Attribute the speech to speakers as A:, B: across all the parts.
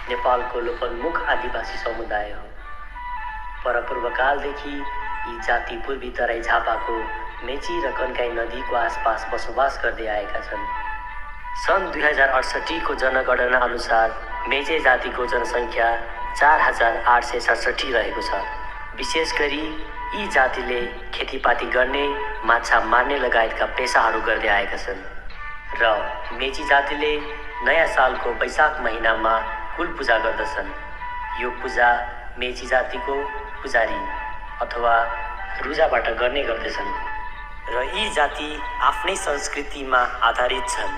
A: नेपालको लोपोन्मुख आदिवासी समुदाय हो। परपूर्वकालदेखि यी जाति पूर्वी तराई झापाको मेची र कन्काई नदीको आसपास बसोबास गर्दै आएका छन्। सन् 2068 को जनगणना अनुसार मेचे जातिको जनसङ्ख्या 4867 रहेको छ। विशेष गरी यी जातिले खेतीपाती गर्ने, माछा मार्ने लगायतका पेसाहरू गर्दै आएका छन् र मेची जातिले नयाँ सालको वैशाख महिनामा कुल पूजा गर्दछन्। यो पूजा मेची जातिको पुजारी अथवा रुजाबाट गर्ने गर्दछन् र यी जाति आफ्नै संस्कृतिमा आधारित छन्।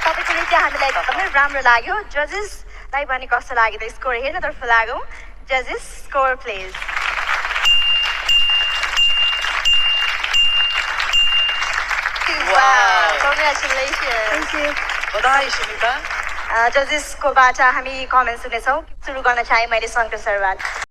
B: तपाईँको नृत्य हामीलाई एकदमै राम्रो लाग्यो। जजेसलाई पनि कस्तो लाग्यो त स्कोर हेर्नतर्फ लागौँ। जजेस स्कोर प्लिज।
C: Thank you. बधाई सुनिता।
B: जजेसकोबाट हामी कमेन्ट सुन्नेछौँ। सुरु गर्न चाहे मैले शङ्कर सरबाट।